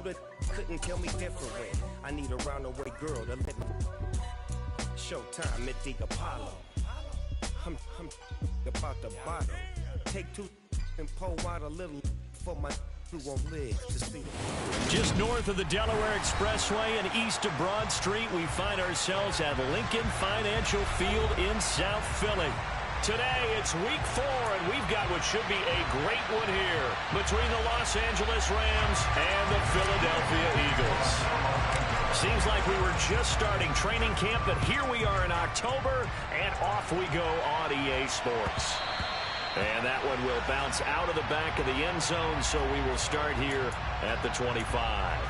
that couldn't tell me different. I need a round-the-way girl to let me. Showtime at the Apollo. I'm about the bottle. Take two and pour out a little for my who won't live to see it. Just north of the Delaware Expressway and east of Broad Street, we find ourselves at Lincoln Financial Field in South Philly. Today, it's week 4, and we've got what should be a great one here between the Los Angeles Rams and the Philadelphia Eagles. Seems like we were just starting training camp, but here we are in October, and off we go on EA Sports. And that one will bounce out of the back of the end zone, so we will start here at the 25.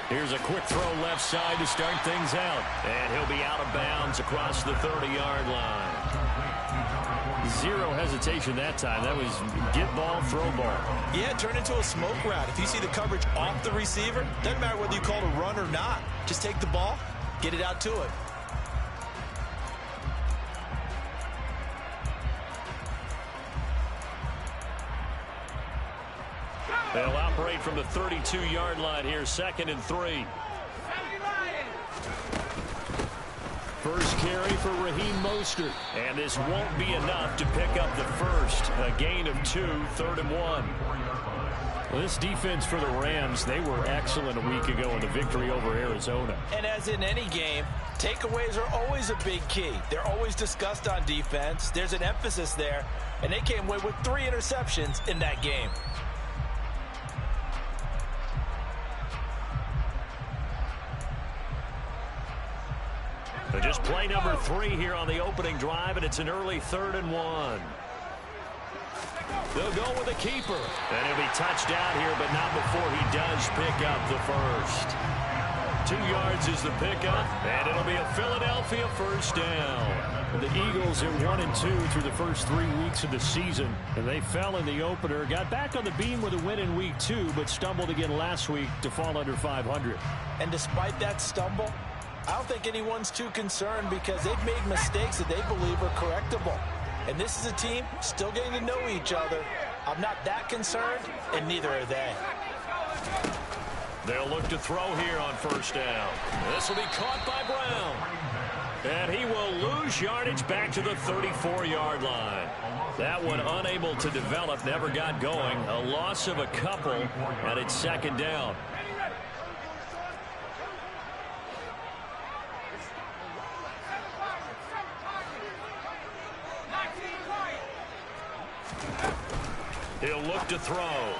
Here's a quick throw left side to start things out. And he'll be out of bounds across the 30-yard line. Zero hesitation that time. That was get ball, throw ball. Yeah, turn into a smoke route. If you see the coverage off the receiver, doesn't matter whether you call it a run or not. Just take the ball, get it out to it. They'll operate from the 32-yard line here, 2nd and 3. First carry for Raheem Mostert. And this won't be enough to pick up the first. A gain of 2, 3rd and 1. Well, this defense for the Rams, they were excellent a week ago in the victory over Arizona. And as in any game, takeaways are always a big key. They're always discussed on defense. There's an emphasis there. And they came away with 3 interceptions in that game. Just play number 3 here on the opening drive, and it's an early 3rd and 1. They'll go with a keeper. And he'll be touched down here, but not before he does pick up the first. 2 yards is the pickup, and it'll be a Philadelphia first down. The Eagles are 1-2 through the first 3 weeks of the season, and they fell in the opener, got back on the beam with a win in week 2, but stumbled again last week to fall under 500. And despite that stumble, I don't think anyone's too concerned because they've made mistakes that they believe are correctable. And this is a team still getting to know each other. I'm not that concerned, and neither are they. They'll look to throw here on first down. This will be caught by Brown. And he will lose yardage back to the 34-yard line. That one unable to develop, never got going. A loss of a couple, and it's 2nd down. He'll look to throw.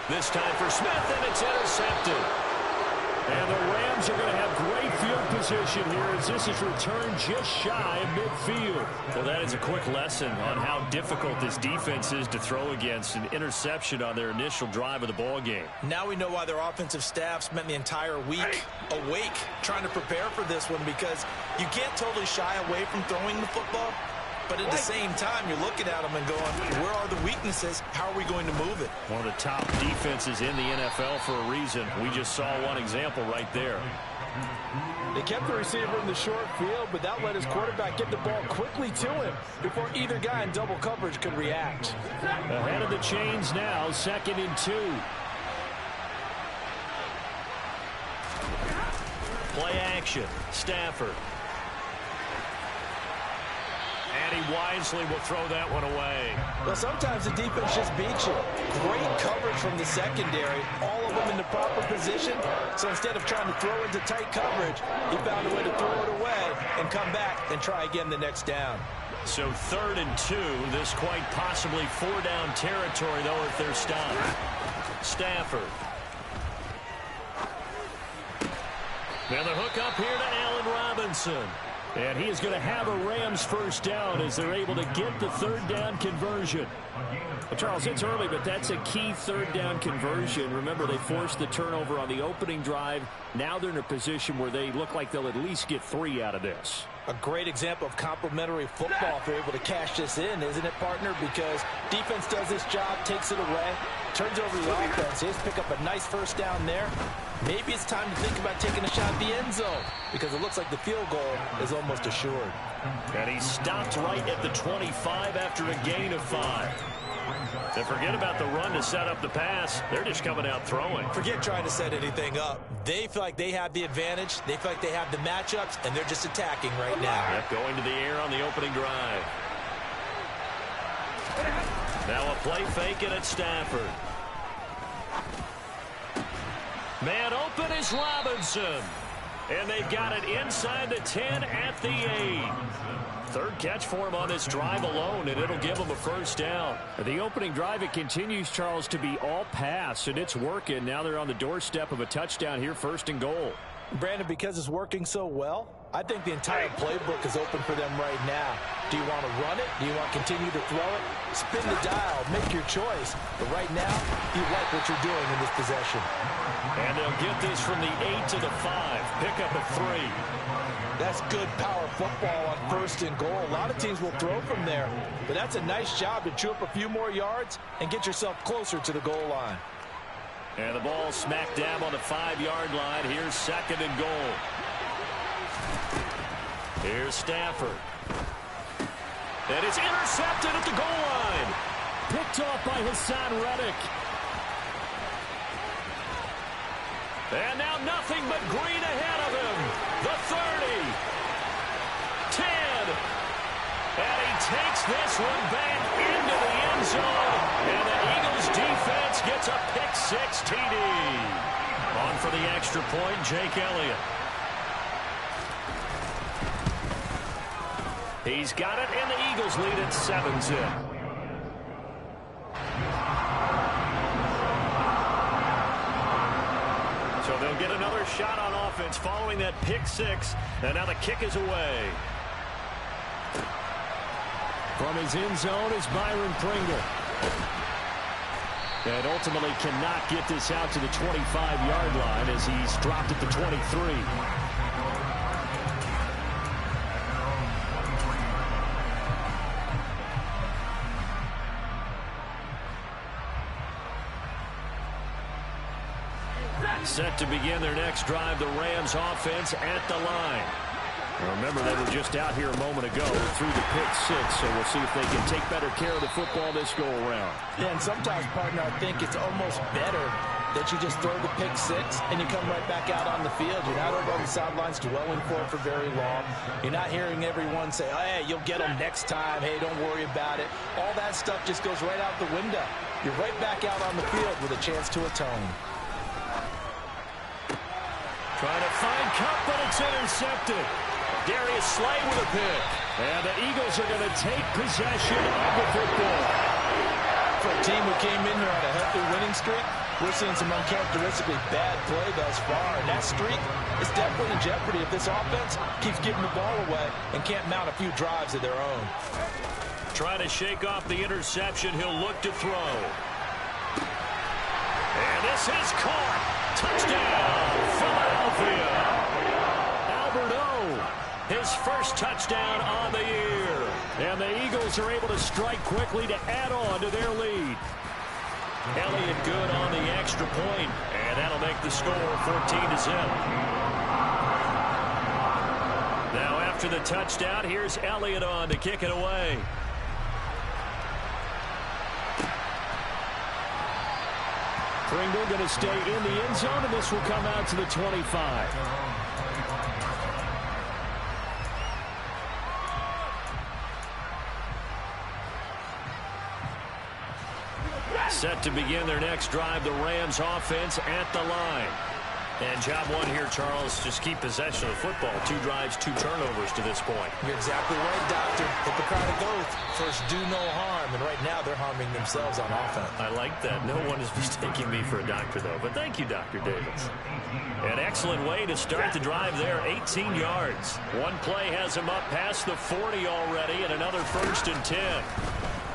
This time for Smith, and it's intercepted. And the Rams are going to have great field position here as this is returned just shy of midfield. Well, that is a quick lesson on how difficult this defense is to throw against. An interception on their initial drive of the ball game. Now we know why their offensive staff spent the entire week awake trying to prepare for this one, because you can't totally shy away from throwing the football. But at the same time, you're looking at them and going, where are the weaknesses? How are we going to move it? One of the top defenses in the NFL for a reason. We just saw one example right there. They kept the receiver in the short field, but that let his quarterback get the ball quickly to him before either guy in double coverage could react. Ahead of the chains now, 2nd and 2. Play action, Stafford. And he wisely will throw that one away. Well, sometimes the defense just beats you. Great coverage from the secondary. All of them in the proper position. So instead of trying to throw into tight coverage, he found a way to throw it away and come back and try again the next down. So 3rd and 2. This quite possibly 4-down territory, though, if they're stopped. Stafford. Now the hook up here to Allen Robinson. And he is going to have a Rams first down as they're able to get the third down conversion. Well, Charles, it's early, but that's a key third down conversion. Remember, they forced the turnover on the opening drive. Now they're in a position where they look like they'll at least get 3 out of this. A great example of complementary football if they're able to cash this in, isn't it, partner? Because defense does this job, takes it away, turns over the offense. They just pick up a nice first down there. Maybe it's time to think about taking a shot at the end zone because it looks like the field goal is almost assured. And he stopped right at the 25 after a gain of 5. And forget about the run to set up the pass. They're just coming out throwing. Forget trying to set anything up. They feel like they have the advantage. They feel like they have the matchups, and they're just attacking right now. Yep, going to the air on the opening drive. Now a play fake and it's Stafford. Man open is Robinson. And they've got it inside the 10 at the 8. Third catch for him on this drive alone, and it'll give him a first down. The opening drive, it continues, Charles, to be all pass, and it's working. Now they're on the doorstep of a touchdown here, 1st and goal. Brandon, because it's working so well, I think the entire playbook is open for them right now. Do you want to run it? Do you want to continue to throw it? Spin the dial. Make your choice. But right now, you like what you're doing in this possession. And they'll get this from the 8 to the 5. Pick up a 3. That's good power football on 1st and goal. A lot of teams will throw from there. But that's a nice job to chew up a few more yards and get yourself closer to the goal line. And the ball smack dab on the 5-yard line. Here's 2nd and goal. Here's Stafford. And it's intercepted at the goal line. Picked off by Hassan Reddick. And now nothing but green ahead of him. The 30. 10. And he takes this one back into the end zone. And the Eagles defense gets a pick-6 TD. On for the extra point, Jake Elliott. He's got it, and the Eagles lead at 7-zip. So they'll get another shot on offense following that pick-6, and now the kick is away. From his end zone is Byron Pringle. And ultimately cannot get this out to the 25-yard line as he's dropped at the 23. Set to begin their next drive, the Rams offense at the line. Remember, they were just out here a moment ago through the pick-6, so we'll see if they can take better care of the football this go-around. Yeah, and sometimes, partner, I think it's almost better that you just throw the pick-6 and you come right back out on the field. You're not over on the sidelines dwelling for very long. You're not hearing everyone say, oh, hey, you'll get them next time. Hey, don't worry about it. All that stuff just goes right out the window. You're right back out on the field with a chance to atone. Trying to find Cup, but it's intercepted. Darius Slay with a pick. And the Eagles are going to take possession of the football. For a team who came in here on a healthy winning streak, we're seeing some uncharacteristically bad play thus far. And that streak is definitely in jeopardy if this offense keeps giving the ball away and can't mount a few drives of their own. Trying to shake off the interception. He'll look to throw. And this is caught. Touchdown, Philadelphia. Albert O, his first touchdown on the year. And the Eagles are able to strike quickly to add on to their lead. Elliott good on the extra point, and that'll make the score 14-0. Now after the touchdown, here's Elliott on to kick it away. Pringle going to stay in the end zone, and this will come out to the 25. Set to begin their next drive, the Rams offense at the line. And job one here, Charles, just keep possession of the football. 2 drives, 2 turnovers to this point. You're exactly right, Doctor. Hippocratic oath. First, do no harm. And right now, they're harming themselves on offense. I like that. No one is mistaking me for a doctor, though. But thank you, Dr. Davis. An excellent way to start the drive there. 18 yards. One play has him up past the 40 already, and another 1st and 10.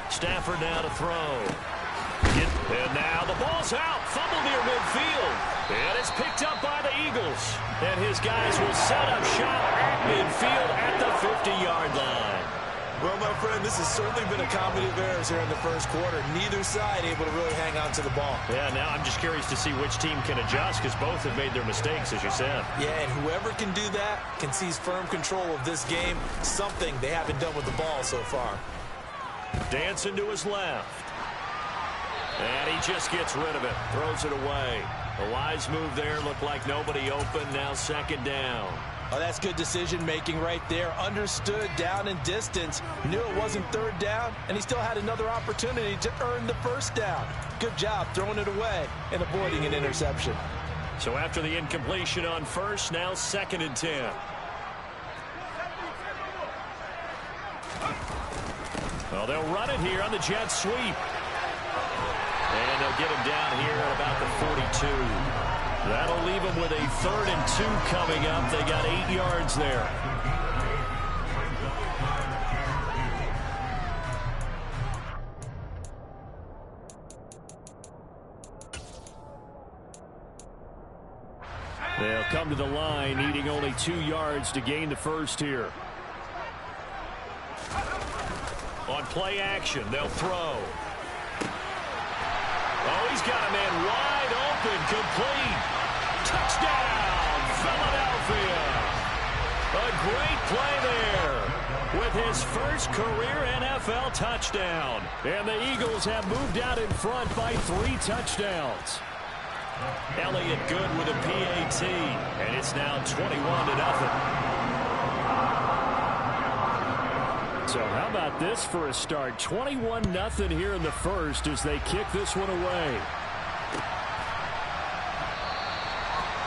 Stafford now to throw. And now the ball's out. Fumble near midfield. And it's picked up by the Eagles. And his guys will set up shop at midfield at the 50-yard line. Well, my friend, this has certainly been a comedy of errors here in the first quarter. Neither side able to really hang on to the ball. Yeah, now I'm just curious to see which team can adjust because both have made their mistakes, as you said. Yeah, and whoever can do that can seize firm control of this game, something they haven't done with the ball so far. Dancing to his left. And he just gets rid of it. Throws it away. A wise move there. Looked like nobody open. Now 2nd down. Oh, that's good decision-making right there. Understood down and distance. Knew it wasn't 3rd down, and he still had another opportunity to earn the 1st down. Good job throwing it away and avoiding an interception. So after the incompletion on 1st, now 2nd and 10. Well, they'll run it here on the jet sweep. And they'll get him down here at about the 42. That'll leave him with a 3rd and 2 coming up. They got 8 yards there. They'll come to the line, needing only 2 yards to gain the 1st here. On play action, they'll throw. Oh, he's got a man wide open, complete. Touchdown, Philadelphia. A great play there with his first career NFL touchdown. And the Eagles have moved out in front by 3 touchdowns. Elliott good with a PAT, and it's now 21-0. So how about this for a start? 21-0 here in the 1st as they kick this one away.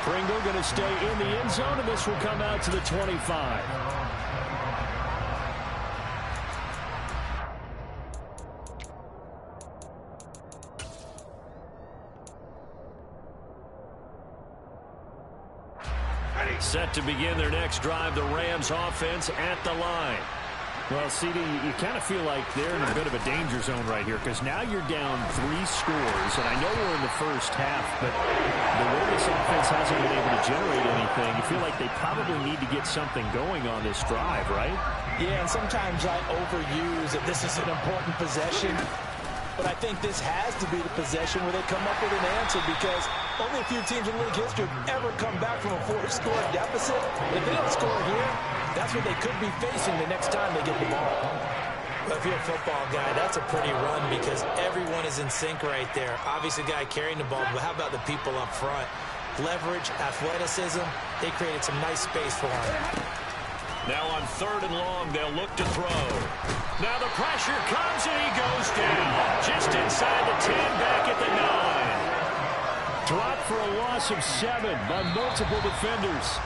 Pringle going to stay in the end zone, and this will come out to the 25. Set to begin their next drive, the Rams offense at the line. Well, CD, you kind of feel like they're in a bit of a danger zone right here because now you're down 3 scores, and I know we're in the first half, but the way this offense hasn't been able to generate anything, you feel like they probably need to get something going on this drive, right? Yeah, and sometimes I overuse that this is an important possession, but I think this has to be the possession where they come up with an answer because only a few teams in league history have ever come back from a 4-score deficit. If they don't score here, that's what they could be facing the next time they get the ball. Well, if you're a football guy, that's a pretty run because everyone is in sync right there. Obviously, the guy carrying the ball, but how about the people up front? Leverage, athleticism, they created some nice space for him. Now on 3rd and long, they'll look to throw. Now the pressure comes and he goes down. Just inside the 10, back at the 9. Dropped for a loss of 7 by multiple defenders.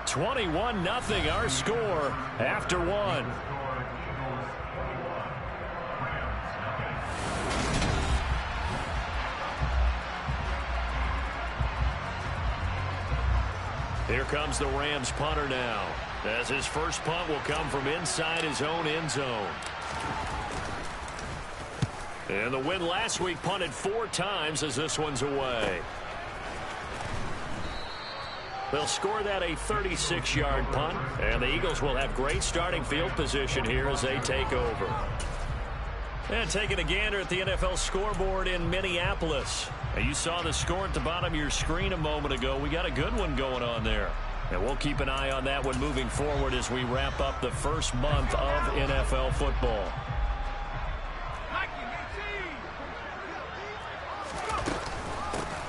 21-0 our score after 1. Here comes the Rams punter now, as his first punt will come from inside his own end zone. And the win last week punted 4 times as this one's away. They'll score that a 36-yard punt, and the Eagles will have great starting field position here as they take over. And taking a gander at the NFL scoreboard in Minneapolis. And you saw the score at the bottom of your screen a moment ago. We got a good one going on there. And we'll keep an eye on that one moving forward as we wrap up the first month of NFL football.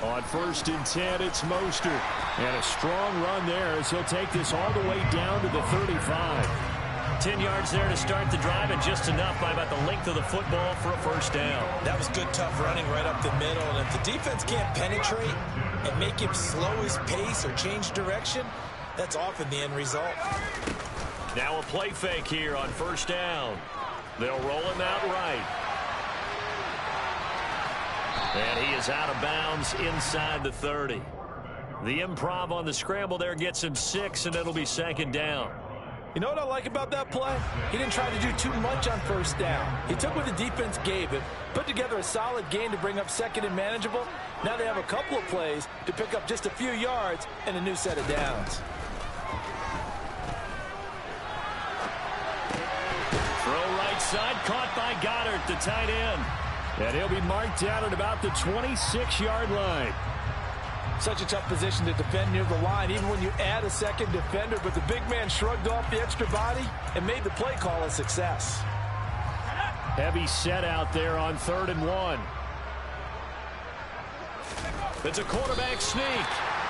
On 1st and 10, it's Mostert. And a strong run there as he'll take this all the way down to the 35. 10 yards there to start the drive, and just enough by about the length of the football for a first down. That was good, tough running right up the middle. And if the defense can't penetrate and make him slow his pace or change direction, that's often the end result. Now a play fake here on first down. They'll roll him out right. And he is out of bounds inside the 30. The improv on the scramble there gets him 6, and it'll be second down. You know what I like about that play? He didn't try to do too much on first down. He took what the defense gave him, put together a solid gain to bring up second and manageable. Now they have a couple of plays to pick up just a few yards and a new set of downs. Throw right side, caught by Goddard, the tight end. And he'll be marked down at about the 26-yard line. Such a tough position to defend near the line, even when you add a second defender, but the big man shrugged off the extra body and made the play call a success. Heavy set out there on 3rd and 1. It's a quarterback sneak.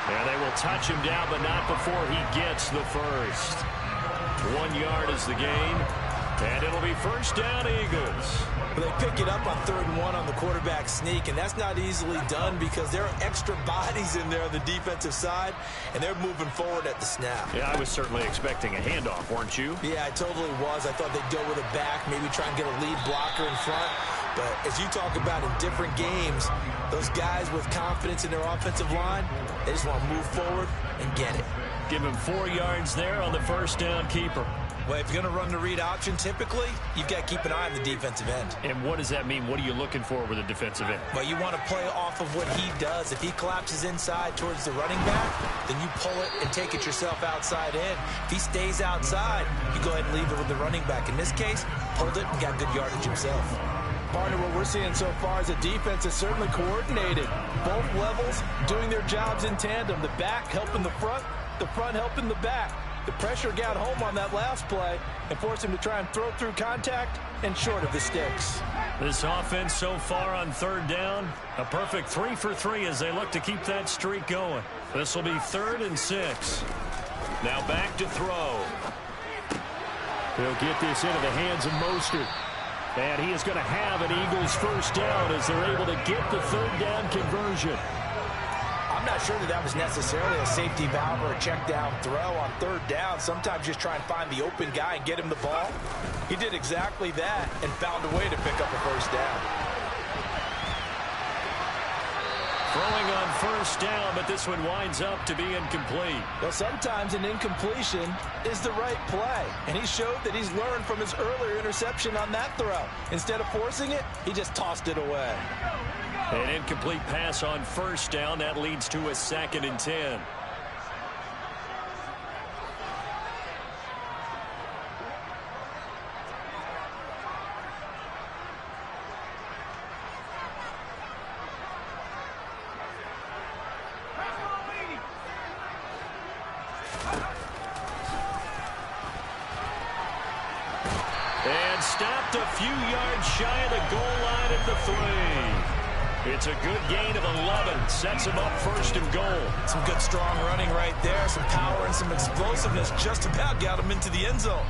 And they will touch him down, but not before he gets the first. 1 yard is the gain. And it'll be first down, Eagles. They pick it up on 3rd and 1 on the quarterback sneak, and that's not easily done because there are extra bodies in there on the defensive side, and they're moving forward at the snap. Yeah, I was certainly expecting a handoff, weren't you? Yeah, I totally was. I thought they'd go with a back, maybe try and get a lead blocker in front. But as you talk about in different games, those guys with confidence in their offensive line, they just want to move forward and get it. Give him 4 yards there on the first down keeper. Well, if you're going to run the read option, typically, you've got to keep an eye on the defensive end. And what does that mean? What are you looking for with a defensive end? Well, you want to play off of what he does. If he collapses inside towards the running back, then you pull it and take it yourself outside in. If he stays outside, you go ahead and leave it with the running back. In this case, pulled it and got good yardage himself. Partner, what we're seeing so far is the defense is certainly coordinated. Both levels doing their jobs in tandem. The back helping the front helping the back. The pressure got home on that last play and forced him to try and throw through contact and short of the sticks. This offense so far on 3rd down, a perfect 3 for 3 as they look to keep that streak going. This will be 3rd and 6. Now back to throw. He'll get this into the hands of Mostert. And he is going to have an Eagles first down as they're able to get the 3rd down conversion. I'm not sure that was necessarily a safety valve or a check down throw on 3rd down. Sometimes just try and find the open guy and get him the ball. He did exactly that and found a way to pick up a first down. Throwing on first down, but this one winds up to be incomplete. Well, sometimes an incompletion is the right play, and he showed that he's learned from his earlier interception on that throw. Instead of forcing it, he just tossed it away. An incomplete pass on first down. That leads to a 2nd and 10. And stopped a few yards shy of the goal line at the 3. It's a good gain of 11. Sets him up 1st and goal. Some good strong running right there. Some power and some explosiveness. Just about got him into the end zone.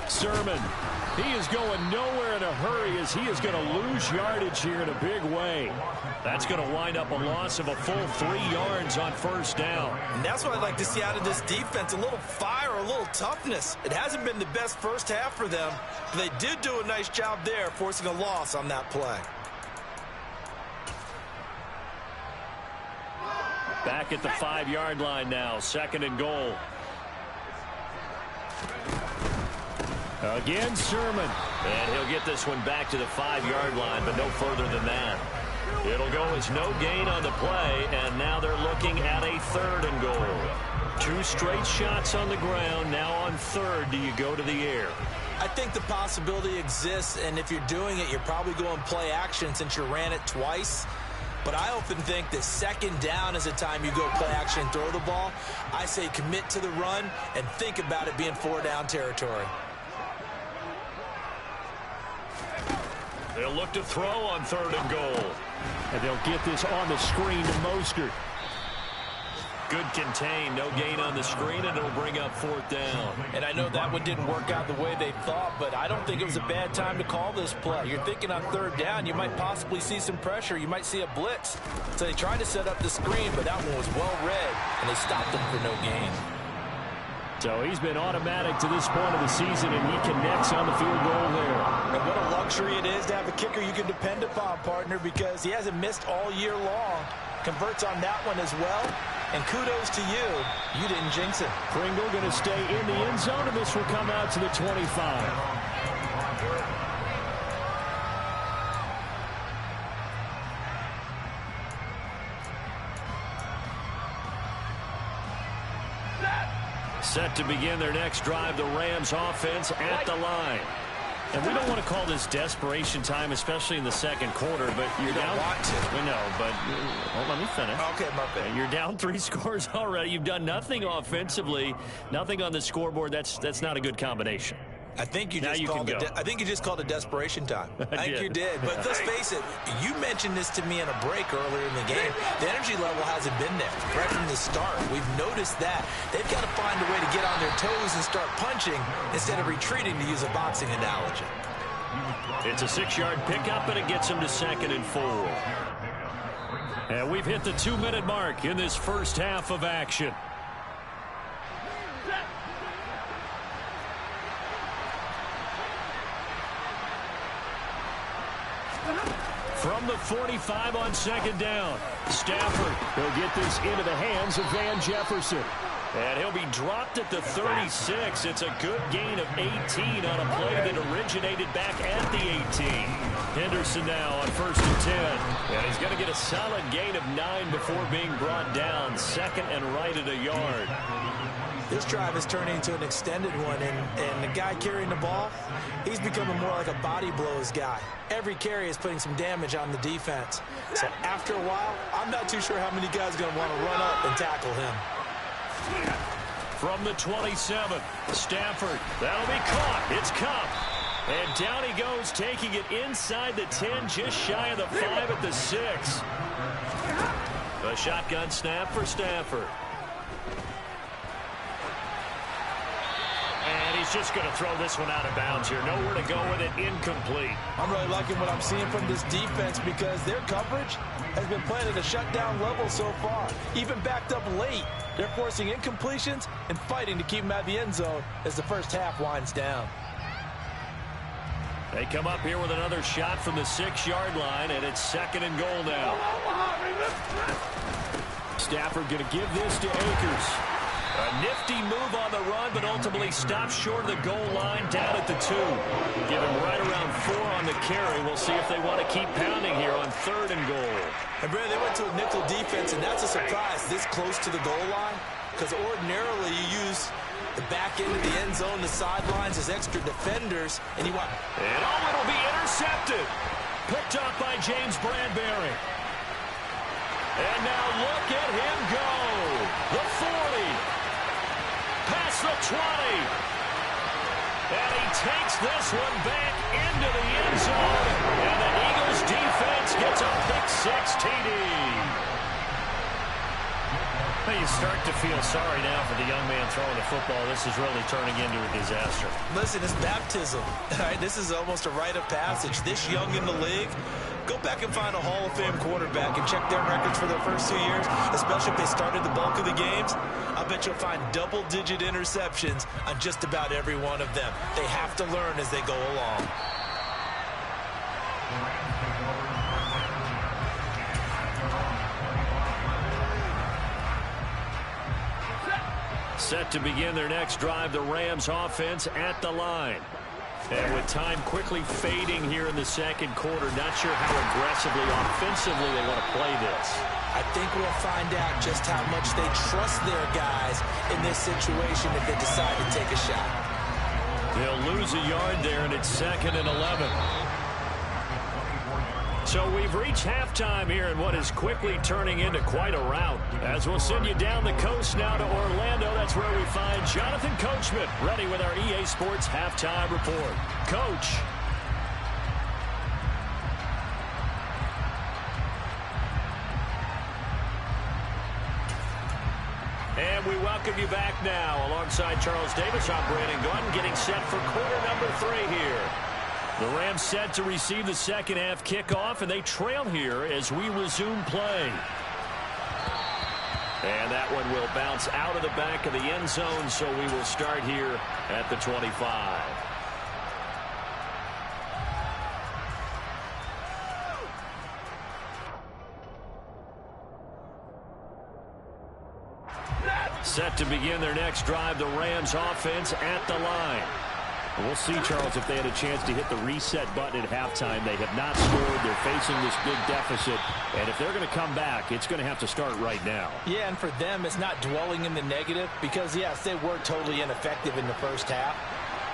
Sermon. He is going nowhere in a hurry as he is going to lose yardage here in a big way. That's going to wind up a loss of a full 3 yards on first down. And that's what I'd like to see out of this defense. A little fire, a little toughness. It hasn't been the best first half for them, but they did do a nice job there forcing a loss on that play. Back at the 5-yard line now. 2nd and goal. Again, Sermon. And he'll get this one back to the 5-yard line, but no further than that. It'll go as no gain on the play, and now they're looking at a 3rd and goal. 2 straight shots on the ground. Now on 3rd, do you go to the air? I think the possibility exists, and if you're doing it, you're probably going play action since you ran it twice. But I often think that 2nd down is the time you go play action and throw the ball. I say commit to the run and think about it being 4-down territory. They'll look to throw on 3rd and goal. And they'll get this on the screen to Mostert. Good contain, no gain on the screen, and it'll bring up 4th down. And I know that one didn't work out the way they thought, but I don't think it was a bad time to call this play. You're thinking on 3rd down, you might possibly see some pressure. You might see a blitz. So they tried to set up the screen, but that one was well read, and they stopped him for no gain. So he's been automatic to this point of the season, and he connects on the field goal there. And what a luxury it is to have a kicker you can depend upon, partner, because he hasn't missed all year long. Converts on that one as well. And kudos to you. You didn't jinx it. Pringle going to stay in the end zone, and this will come out to the 25. Set to begin their next drive, the Rams offense at the line. And we don't want to call this desperation time, especially in the second quarter, but you're down. Want to. We know, but let me finish. Okay, my bad. You're down 3 scores already. You've done nothing offensively, nothing on the scoreboard. That's not a good combination. I think you just called it desperation time. I think you did. But let's face it, you mentioned this to me in a break earlier in the game. The energy level hasn't been there right from the start. We've noticed that. They've got to find a way to get on their toes and start punching instead of retreating, to use a boxing analogy. It's a 6-yard pickup, and it gets them to 2nd and 4. And we've hit the 2-minute mark in this first half of action. From the 45 on 2nd down, Stafford will get this into the hands of Van Jefferson. And he'll be dropped at the 36. It's a good gain of 18 on a play that originated back at the 18. Henderson now on 1st and 10. And he's going to get a solid gain of 9 before being brought down. 2nd and right at a yard. This drive is turning into an extended one, and the guy carrying the ball, he's becoming more like a body blows guy. Every carry is putting some damage on the defense. So after a while, I'm not too sure how many guys are going to want to run up and tackle him. From the 27, Stafford, that'll be caught. It's Cup. And down he goes, taking it inside the 10, just shy of the 5 at the 6. A shotgun snap for Stafford. And he's just going to throw this one out of bounds here. Nowhere to go with it. Incomplete. I'm really liking what I'm seeing from this defense because their coverage has been playing at a shutdown level so far. Even backed up late, they're forcing incompletions and fighting to keep them out of the end zone as the first half winds down. They come up here with another shot from the 6-yard line, and it's 2nd and goal now. Stafford going to give this to Akers. A nifty move on the run, but ultimately stopped short of the goal line down at the 2. Give him right around 4 on the carry. We'll see if they want to keep pounding here on 3rd and goal. And, Brad, they went to a nickel defense, and that's a surprise this close to the goal line, because ordinarily you use the back end of the end zone, the sidelines as extra defenders, and you want... And it'll be intercepted. Picked up by James Bradbury. And now look at him go. The 40. Past the 20. And he takes this one back into the end zone. And the Eagles defense gets a pick-6 TD. Well, you start to feel sorry now for the young man throwing the football. This is really turning into a disaster. Listen, it's baptism. All right, this is almost a rite of passage. This young in the league, go back and find a Hall of Fame quarterback and check their records for their first 2 years, especially if they started the bulk of the games. I bet you'll find double-digit interceptions on just about every one of them. They have to learn as they go along. Set to begin their next drive, the Rams offense at the line. And with time quickly fading here in the second quarter, not sure how aggressively, offensively they want to play this. I think we'll find out just how much they trust their guys in this situation if they decide to take a shot. They'll lose a yard there, and it's 2nd and 11. So we've reached halftime here in what is quickly turning into quite a rout. As we'll send you down the coast now to Orlando, that's where we find Jonathan Coachman ready with our EA Sports Halftime Report. Coach. And we welcome you back now. Alongside Charles Davis, I'm Brandon Gunn, getting set for quarter number 3 here. The Rams set to receive the second half kickoff, and they trail here as we resume play. And that one will bounce out of the back of the end zone, so we will start here at the 25. Set to begin their next drive, the Rams offense at the line. We'll see, Charles, if they had a chance to hit the reset button at halftime. They have not scored. They're facing this big deficit. And if they're going to come back, it's going to have to start right now. Yeah, and for them, it's not dwelling in the negative because, yes, they were totally ineffective in the first half.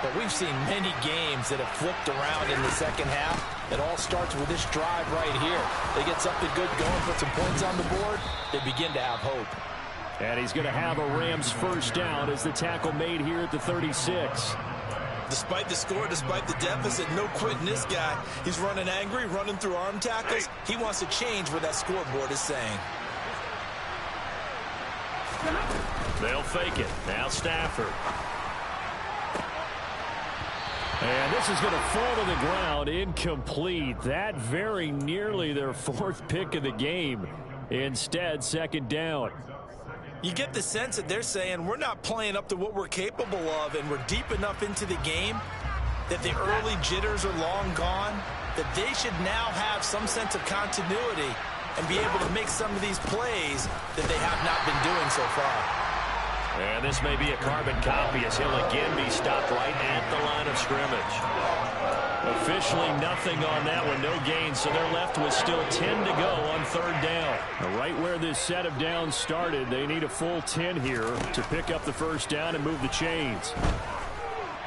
But we've seen many games that have flipped around in the second half. It all starts with this drive right here. They get something good going, put some points on the board, they begin to have hope. And he's going to have a Rams first down as the tackle made here at the 36. Despite the score, despite the deficit, no quitting this guy. He's running angry, running through arm tackles. He wants to change what that scoreboard is saying. They'll fake it. Now Stafford. And this is going to fall to the ground. Incomplete. That very nearly their 4th pick of the game. Instead, second down. You get the sense that they're saying we're not playing up to what we're capable of, and we're deep enough into the game that the early jitters are long gone, that they should now have some sense of continuity and be able to make some of these plays that they have not been doing so far. And this may be a carbon copy as he'll again be stopped right at the line of scrimmage. Officially nothing on that one, no gain, so they're left with still 10 to go on third down. Right where this set of downs started, they need a full 10 here to pick up the first down and move the chains.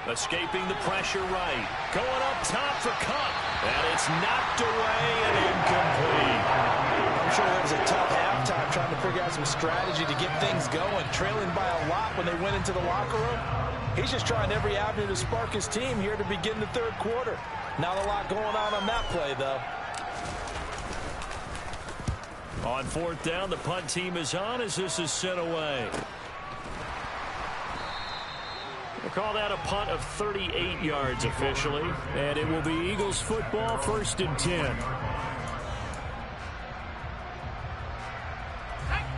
Escaping the pressure right. Going up top for Cup. And it's knocked away and incomplete. I'm sure it was a tough halftime trying to figure out some strategy to get things going. Trailing by a lot when they went into the locker room. He's just trying every avenue to spark his team here to begin the third quarter. Not a lot going on that play, though. On fourth down, the punt team is on as this is sent away. We'll call that a punt of 38 yards officially. And it will be Eagles football, 1st and 10.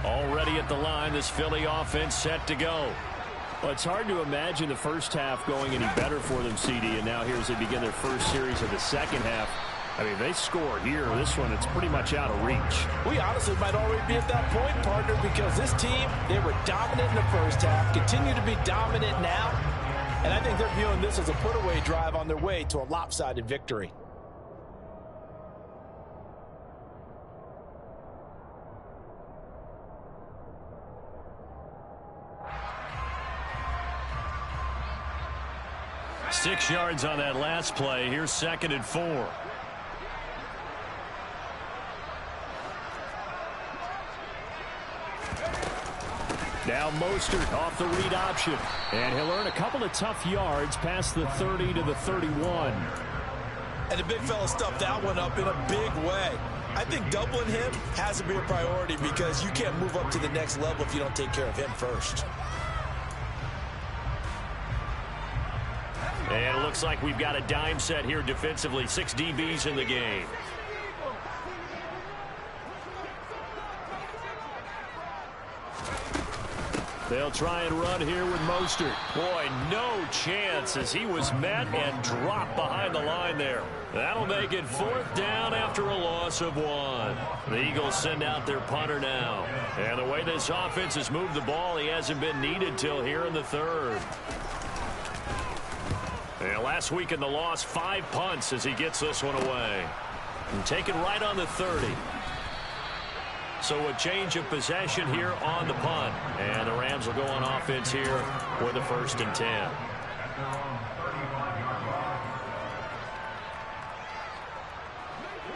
Already at the line, this Philly offense set to go. Well, it's hard to imagine the first half going any better for them, CD, and now here as they begin their first series of the second half. I mean, they score here. This one, it's pretty much out of reach. We honestly might already be at that point, partner, because this team, they were dominant in the first half, continue to be dominant now, and I think they're viewing this as a put-away drive on their way to a lopsided victory. Six yards on that last play. Here's 2nd and 4. Now Mostert off the read option. And he'll earn a couple of tough yards past the 30 to the 31. And the big fella stuffed that one up in a big way. I think doubling him has to be a priority because you can't move up to the next level if you don't take care of him first. And it looks like we've got a dime set here defensively. 6 DBs in the game. They'll try and run here with Mostert. Boy, no chance as he was met and dropped behind the line there. That'll make it 4th down after a loss of 1. The Eagles send out their punter now. And the way this offense has moved the ball, he hasn't been needed till here in the 3rd. And last week in the loss, 5 punts as he gets this one away. And taken right on the 30. So a change of possession here on the punt. And the Rams will go on offense here with a 1st and 10.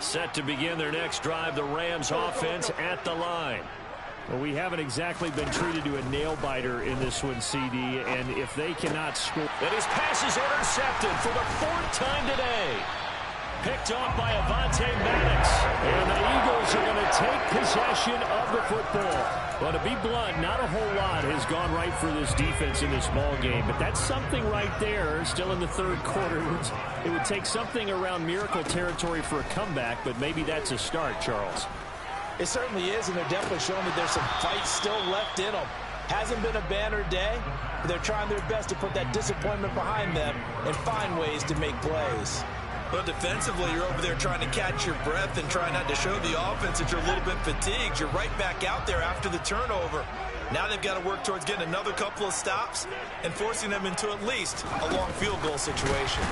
Set to begin their next drive, the Rams offense at the line. Well, we haven't exactly been treated to a nail-biter in this one, CD, and if they cannot score... And his pass is intercepted for the 4th time today. picked off by Avonte Maddox. And the Eagles are going to take possession of the football. But to be blunt, not a whole lot has gone right for this defense in this ball game. But that's something right there, still in the third quarter. It would take something around miracle territory for a comeback, but maybe that's a start, Charles. It certainly is, and they're definitely showing that there's some fight still left in them. Hasn't been a banner day, but they're trying their best to put that disappointment behind them and find ways to make plays. Well, defensively, you're over there trying to catch your breath and try not to show the offense that you're a little bit fatigued. You're right back out there after the turnover. Now they've got to work towards getting another couple of stops and forcing them into at least a long field goal situation.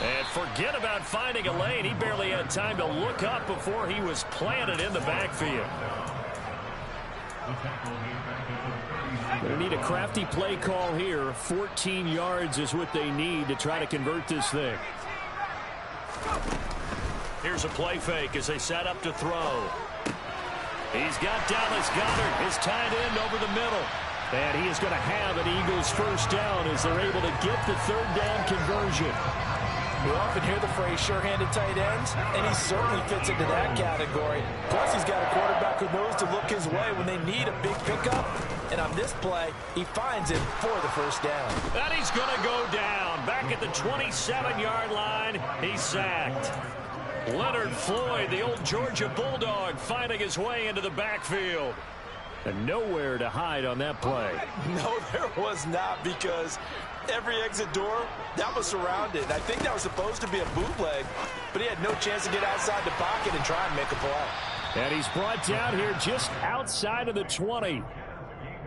And forget about finding a lane. He barely had time to look up before he was planted in the backfield. Going to need a crafty play call here. 14 yards is what they need to try to convert this thing. Here's a play fake as they set up to throw. He's got Dallas Goedert, his tight end, over the middle. And he is going to have an Eagles first down as they're able to get the third down conversion. We often hear the phrase sure-handed tight ends, and he certainly fits into that category. Plus, he's got a quarterback who knows to look his way when they need a big pickup. And on this play, he finds it for the first down. And he's going to go down. Back at the 27-yard line, he's sacked. Leonard Floyd, the old Georgia Bulldog, finding his way into the backfield. And nowhere to hide on that play. No, there was not, because every exit door, that was surrounded. I think that was supposed to be a bootleg, but he had no chance to get outside the pocket and try and make a play. And he's brought down here just outside of the 20.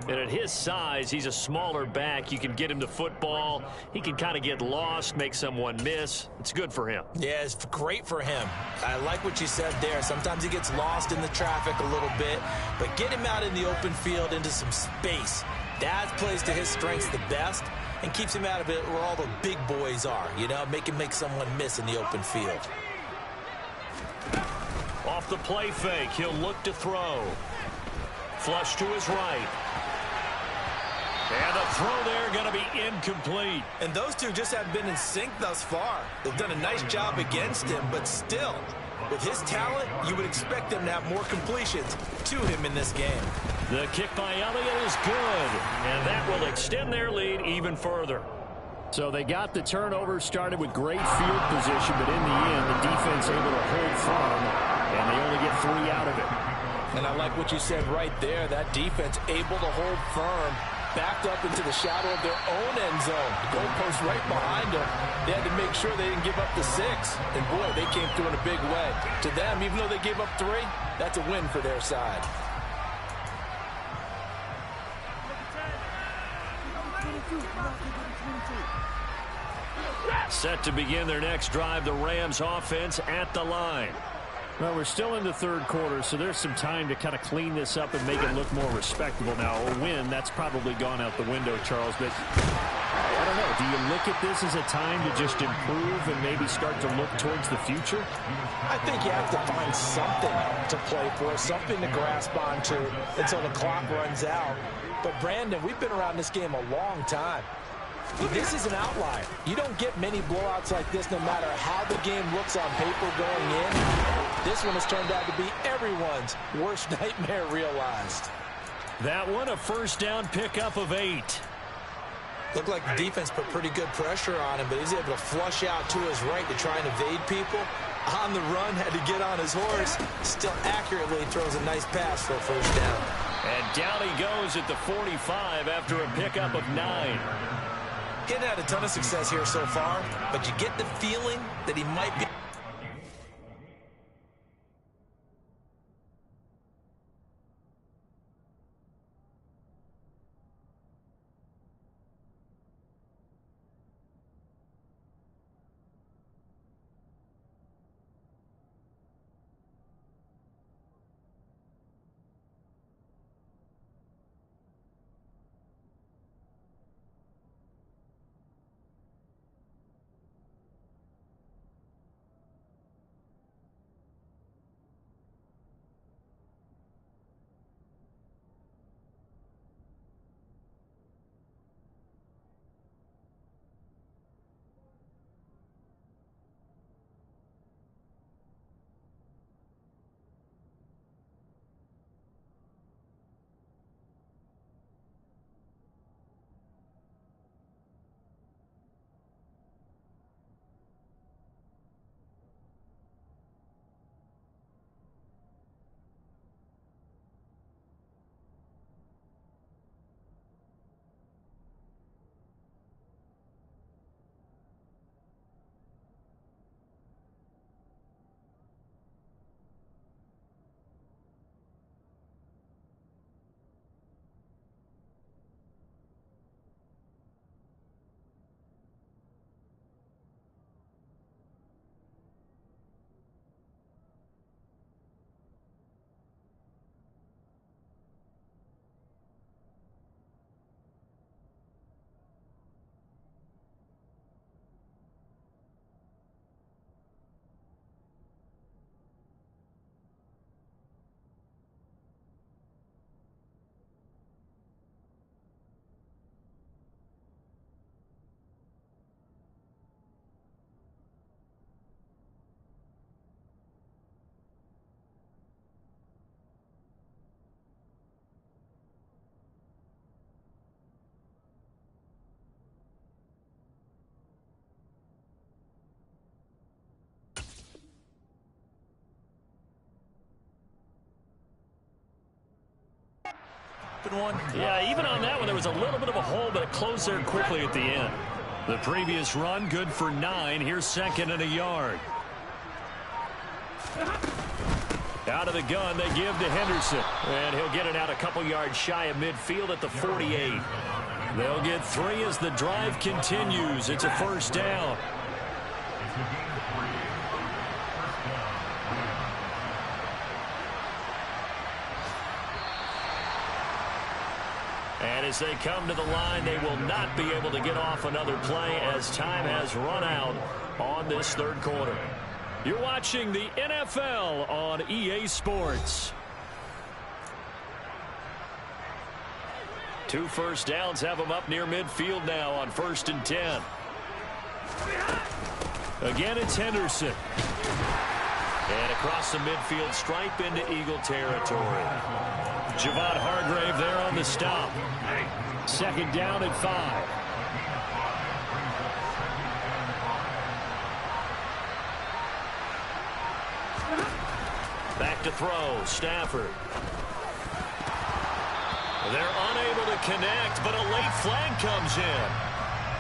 And at his size, he's a smaller back. You can get him the football. He can kind of get lost, make someone miss. It's good for him. Yeah, it's great for him. I like what you said there. Sometimes he gets lost in the traffic a little bit, but get him out in the open field into some space. That plays to his strengths the best and keeps him out of it where all the big boys are, you know, make him make someone miss in the open field. Off the play fake, he'll look to throw. Flush to his right. And the throw there going to be incomplete. And those two just haven't been in sync thus far. They've done a nice job against him, but still, with his talent, you would expect them to have more completions to him in this game. The kick by Elliott is good, and that will extend their lead even further. So they got the turnover started with great field position, but in the end, the defense able to hold firm, and they only get 3 out of it. And I like what you said right there. That defense able to hold firm, backed up into the shadow of their own end zone. The goalpost right behind them. They had to make sure they didn't give up the 6. And, boy, they came through in a big way. To them, even though they gave up 3, that's a win for their side. Set to begin their next drive, the Rams offense at the line. Well, we're still in the third quarter, so there's some time to kind of clean this up and make it look more respectable now. A win, that's probably gone out the window, Charles. But I don't know. Do you look at this as a time to just improve and maybe start to look towards the future? I think you have to find something to play for, something to grasp onto until the clock runs out. But, Brandon, we've been around this game a long time. This is an outlier. You don't get many blowouts like this no matter how the game looks on paper going in. This one has turned out to be everyone's worst nightmare realized. That one, a first down pickup of 8. Looked like the defense put pretty good pressure on him, but he's able to flush out to his right to try and evade people. On the run, had to get on his horse. Still accurately throws a nice pass for a first down. And down he goes at the 45 after a pickup of 9. He hasn't had a ton of success here so far, but you get the feeling that he might be. open one? Yeah, even on that one, there was a little bit of a hole, but it closed there quickly at the end. The previous run, good for 9. Here's second and a yard. Out of the gun, they give to Henderson. And he'll get it out a couple yards shy of midfield at the 48. They'll get 3 as the drive continues. It's a first down. And as they come to the line, they will not be able to get off another play as time has run out on this third quarter. You're watching the NFL on EA Sports. 2 first downs have them up near midfield now on 1st and 10. Again, it's Henderson. And across the midfield stripe into Eagle territory. Javon Hargrave there on the stop. 2nd down and 5. Back to throw, Stafford. They're unable to connect, but a late flag comes in.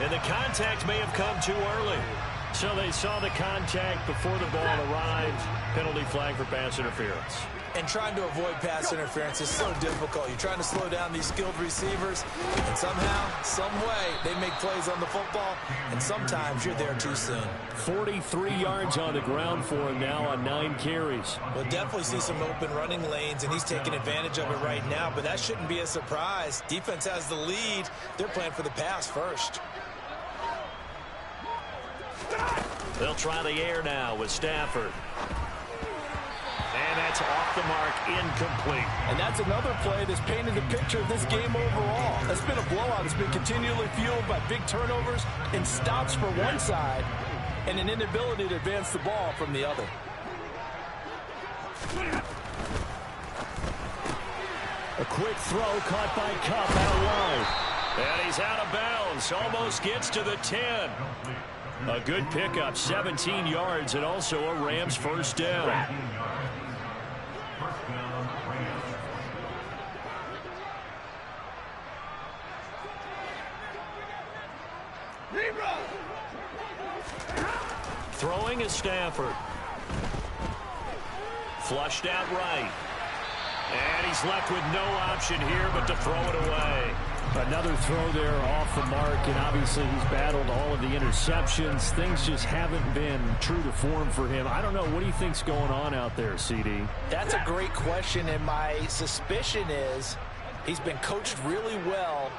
And the contact may have come too early. So they saw the contact before the ball arrived. Penalty flag for pass interference. And trying to avoid pass interference is so difficult. You're trying to slow down these skilled receivers, and somehow, some way, they make plays on the football, and sometimes you're there too soon. 43 yards on the ground for him now on 9 carries. We'll definitely see some open running lanes, and he's taking advantage of it right now, but that shouldn't be a surprise. Defense has the lead. They're playing for the pass first. They'll try the air now with Stafford. And that's off the mark, incomplete. And that's another play that's painted the picture of this game overall. It's been a blowout. It's been continually fueled by big turnovers and stops for one side and an inability to advance the ball from the other. A quick throw caught by Kupp out wide. And he's out of bounds. Almost gets to the 10. A good pickup, 17 yards, and also a Rams first down. Throwing is Stafford. Flushed out right. And he's left with no option here but to throw it away. Another throw there off the mark, and obviously he's battled all of the interceptions. Things just haven't been true to form for him. I don't know. What do you think's going on out there, CD? That's a great question, and my suspicion is he's been coached really well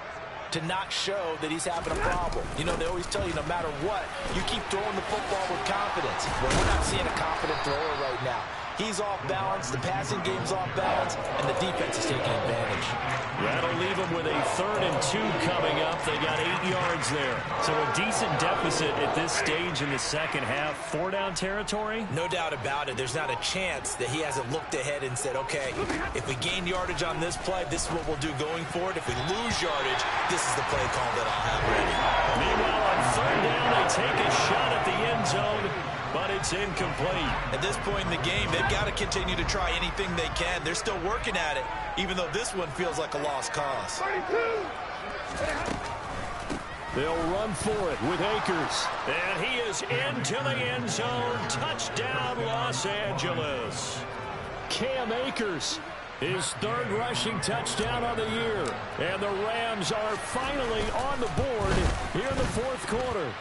to not show that he's having a problem. You know, they always tell you no matter what, you keep throwing the football with confidence. Well, we're not seeing a confident thrower right now. He's off balance, the passing game's off balance, and the defense is taking advantage. That'll leave them with a 3rd and 2 coming up. They got 8 yards there. So a decent deficit at this stage in the second half. 4-down territory? No doubt about it. There's not a chance that he hasn't looked ahead and said, okay, if we gain yardage on this play, this is what we'll do going forward. If we lose yardage, this is the play call that I'll have ready. Meanwhile, on 3rd down, they take a shot at the end zone, but it's incomplete. At this point in the game, they've got to continue to try anything they can. They're still working at it, even though this one feels like a lost cause. They'll run for it with Akers. And he is into the end zone. Touchdown, Los Angeles. Cam Akers, his 3rd rushing touchdown of the year. And the Rams are finally on the board here in the 4th quarter.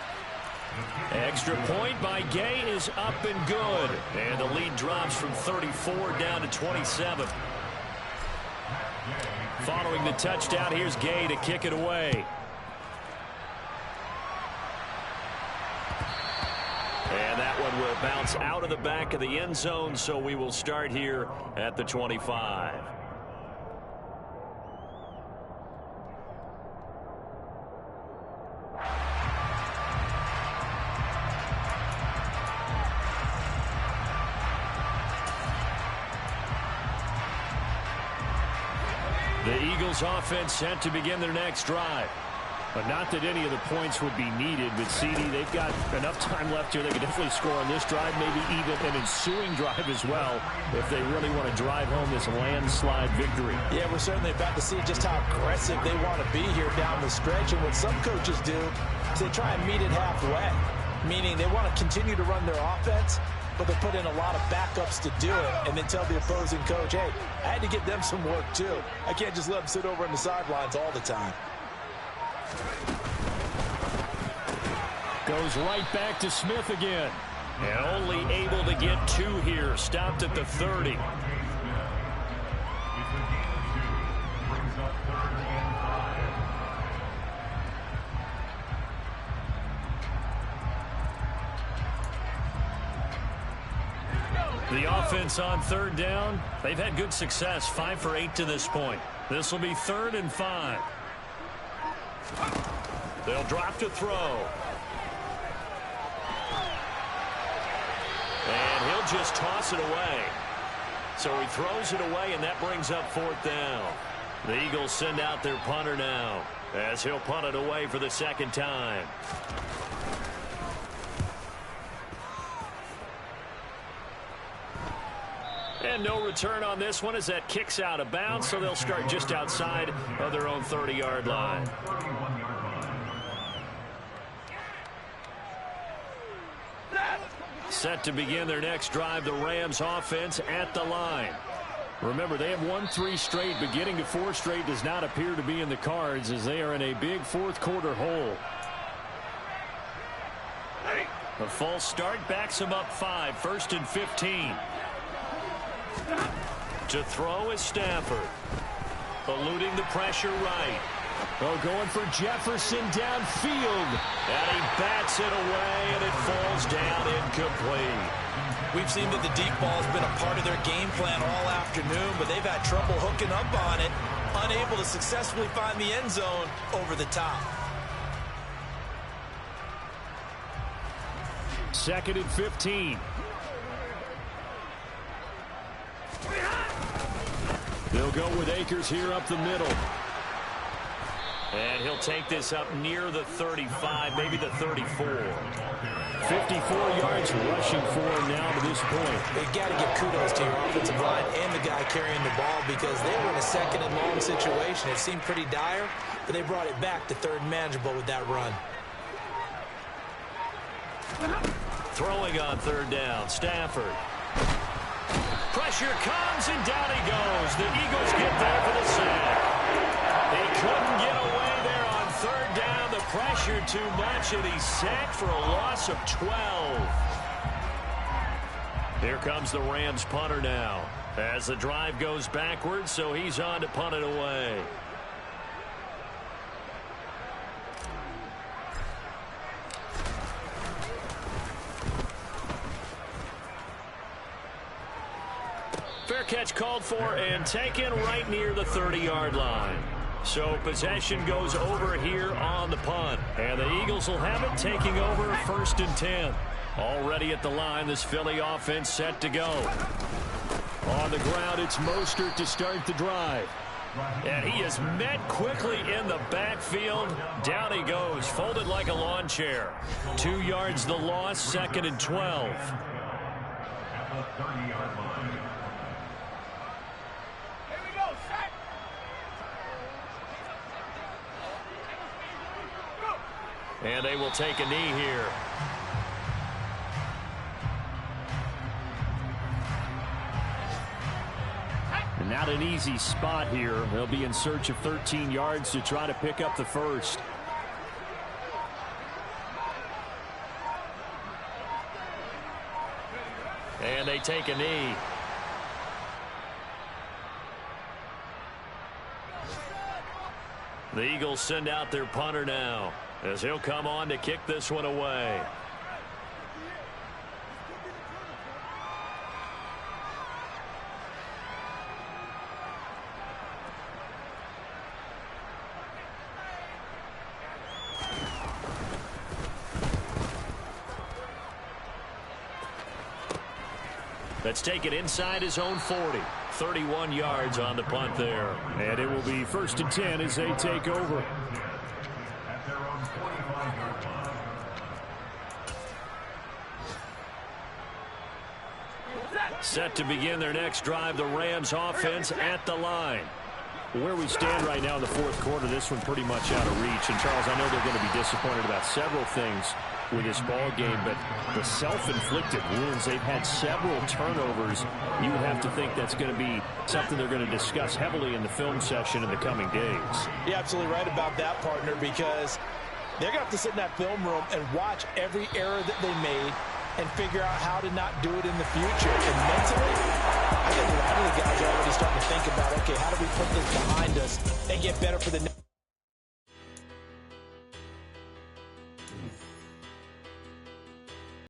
Extra point by Gay is up and good. And the lead drops from 34 down to 27. Following the touchdown, here's Gay to kick it away. And that one will bounce out of the back of the end zone, so we will start here at the 25. The Eagles offense set to begin their next drive. But not that any of the points would be needed, but CD, they've got enough time left here. They could definitely score on this drive, maybe even an ensuing drive as well, if they really want to drive home this landslide victory. Yeah, we're certainly about to see just how aggressive they want to be here down the stretch. And what some coaches do is they try and meet it halfway, meaning they want to continue to run their offense, but they put in a lot of backups to do it, and then tell the opposing coach, hey, I had to get them some work too. I can't just let them sit over on the sidelines all the time. Goes right back to Smith again. And only able to get 2 here. Stopped at the 30. The offense on 3rd down. They've had good success. 5 for 8 to this point. This will be 3rd and 5. They'll drop to throw. And he'll just toss it away. So he throws it away, and that brings up 4th down. The Eagles send out their punter now, as he'll punt it away for the 2nd time. And no return on this one as that kicks out of bounds, so they'll start just outside of their own 30-yard line. Set to begin their next drive, the Rams offense at the line. Remember, they have won 3 straight, but getting to 4 straight does not appear to be in the cards as they are in a big 4th quarter hole. A false start backs them up 5, 1st and 15. To throw is Stafford. Eluding the pressure right. Oh, going for Jefferson downfield. And he bats it away, and it falls down incomplete. We've seen that the deep ball has been a part of their game plan all afternoon, but they've had trouble hooking up on it, unable to successfully find the end zone over the top. 2nd and 15. They'll go with Akers here up the middle. And he'll take this up near the 35, maybe the 34. 54 yards rushing for him now to this point. They've got to give kudos to your offensive line and the guy carrying the ball because they were in a 2nd and long situation. It seemed pretty dire, but they brought it back to 3rd and manageable with that run. Throwing on 3rd down, Stafford. Pressure comes, and down he goes. The Eagles get there for the sack. He couldn't get away there on 3rd down. The pressure too much, and he's sacked for a loss of 12. Here comes the Rams punter now as the drive goes backwards, so he's on to punt it away. Fair catch called for and taken right near the 30-yard line. So possession goes over here on the punt. And the Eagles will have it, taking over 1st and 10. Already at the line, this Philly offense set to go. On the ground, it's Mostert to start the drive. And he is met quickly in the backfield. Down he goes, folded like a lawn chair. 2 yards the loss, 2nd and 12. And they will take a knee here. And not an easy spot here. They'll be in search of 13 yards to try to pick up the 1st. And they take a knee. The Eagles send out their punter now, as he'll come on to kick this one away. Let's take it inside his own 40. 31 yards on the punt there. And it will be 1st and 10 as they take over. Set to begin their next drive, the Rams offense at the line. Where we stand right now in the fourth quarter, this one pretty much out of reach. And, Charles, I know they're going to be disappointed about several things with this ball game, but the self-inflicted wounds, they've had several turnovers. You would have to think that's going to be something they're going to discuss heavily in the film session in the coming days. You're absolutely right about that, partner, because they're going to have to sit in that film room and watch every error that they made and figure out how to not do it in the future. And mentally, I think a lot of the guys are already starting to think about, okay, how do we put this behind us and get better for the next